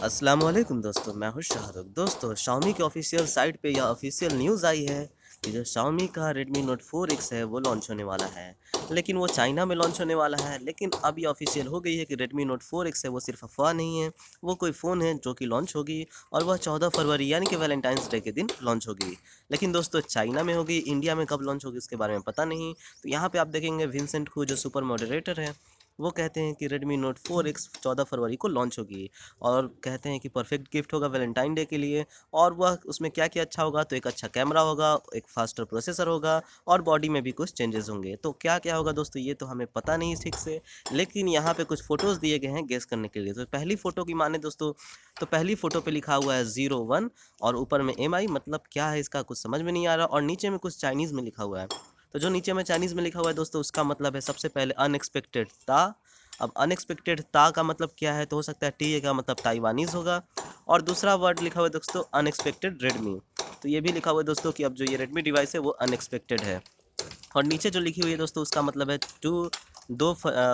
अस्सलाम वालेकुम दोस्तों, मैं हूं शाहरुख। दोस्तों, Xiaomi की ऑफिशियल साइट पे यह ऑफिशियल न्यूज़ आई है कि जो Xiaomi का Redmi Note 4X है वो लॉन्च होने वाला है। लेकिन वो चाइना में लॉन्च होने वाला है। लेकिन अब ये ऑफिशियल हो गई है कि Redmi Note 4X है वो सिर्फ अफवाह नहीं है, वो कोई फ़ोन है जो कि लॉन्च होगी और वह 14 फरवरी यानी कि वैलेंटाइंस डे के दिन लॉन्च होगी। लेकिन दोस्तों, चाइना में होगी, इंडिया में कब लॉन्च होगी इसके बारे में पता नहीं। तो यहाँ पे आप देखेंगे विंसेंट खू जो सुपर मॉडरेटर है, वो कहते हैं कि Redmi Note 4X 14 फरवरी को लॉन्च होगी। और कहते हैं कि परफेक्ट गिफ्ट होगा वैलेंटाइन डे के लिए। और वह उसमें क्या-क्या अच्छा होगा, तो एक अच्छा कैमरा होगा, एक फास्टर प्रोसेसर होगा और बॉडी में भी कुछ चेंजेस होंगे। तो क्या-क्या होगा दोस्तों, ये तो हमें पता नहीं ठीक से, लेकिन यहाँ पे कुछ फ़ोटोज़ दिए गए हैं गेस करने के लिए। तो पहली फ़ोटो की माने दोस्तों, तो पहली फ़ोटो पे लिखा हुआ है 01 और ऊपर में एमआई, मतलब क्या है इसका कुछ समझ में नहीं आ रहा, और नीचे में कुछ चाइनीज़ में लिखा हुआ है। तो जो नीचे में चाइनीज़ में लिखा हुआ है दोस्तों, उसका मतलब है सबसे पहले अनएक्सपेक्टेड ता। अब अनएक्सपेक्टेड ता का मतलब क्या है, तो हो सकता है टी का मतलब ताइवानीज़ होगा। और दूसरा वर्ड लिखा हुआ है दोस्तों अनएक्सपेक्टेड रेडमी। तो ये भी लिखा हुआ है दोस्तों कि अब जो ये रेडमी डिवाइस है वो अनएक्सपेक्टेड है। और नीचे जो लिखी हुई है दोस्तों, उसका मतलब है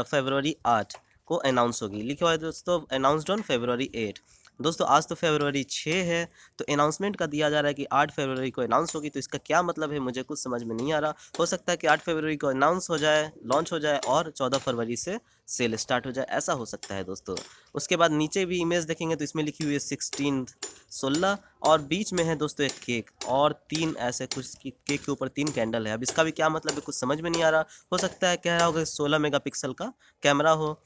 फरवरी 8 को अनाउंस होगी। लिखा हुआ है दोस्तों अनाउंसड ऑन फरवरी 8। दोस्तों, आज तो फरवरी 6 है, तो अनाउंसमेंट का दिया जा रहा है कि 8 फरवरी को अनाउंस होगी। तो इसका क्या मतलब है मुझे कुछ समझ में नहीं आ रहा। हो सकता है कि 8 फरवरी को अनाउंस हो जाए, लॉन्च हो जाए और 14 फरवरी से सेल स्टार्ट हो जाए, ऐसा हो सकता है दोस्तों। उसके बाद नीचे भी इमेज देखेंगे तो इसमें लिखी हुई है 16 16 और बीच में है दोस्तों एक केक और 3 ऐसे कुछ केक के ऊपर 3 कैंडल है। अब इसका भी क्या मतलब है कुछ समझ में नहीं आ रहा। हो सकता है कह रहा होगा 16 मेगापिक्सल का कैमरा हो,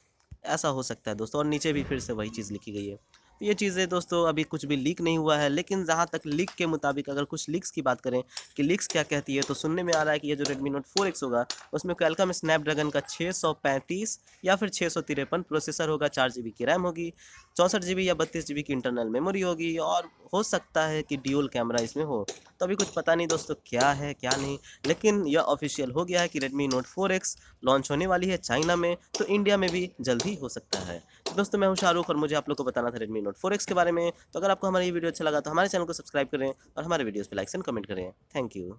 ऐसा हो सकता है दोस्तों। और नीचे भी फिर से वही चीज़ लिखी गई है। तो ये चीज़ें दोस्तों अभी कुछ भी लीक नहीं हुआ है, लेकिन जहाँ तक लीक के मुताबिक अगर कुछ लीक्स की बात करें कि लीक्स क्या कहती है, तो सुनने में आ रहा है कि ये जो Redmi Note 4X होगा उसमें क्वालकॉम स्नैपड्रैगन का 635 या फिर 653 प्रोसेसर होगा, 4 GB की रैम होगी, 64 GB या 32 GB की इंटरनल मेमोरी होगी और हो सकता है कि ड्यूल कैमरा इसमें हो। तो अभी कुछ पता नहीं दोस्तों क्या है क्या नहीं, लेकिन यह ऑफिशियल हो गया है कि Redmi Note 4X लॉन्च होने वाली है चाइना में, तो इंडिया में भी जल्द ही हो सकता है। तो दोस्तों, मैं हूं शाहरुख और मुझे आप लोग को बताना था Redmi Note 4X के बारे में। तो अगर आपको हमारा ये वीडियो अच्छा लगा तो हमारे चैनल को सब्सक्राइब करें और हमारे वीडियोस पे लाइक एंड कमेंट करें। Thank you.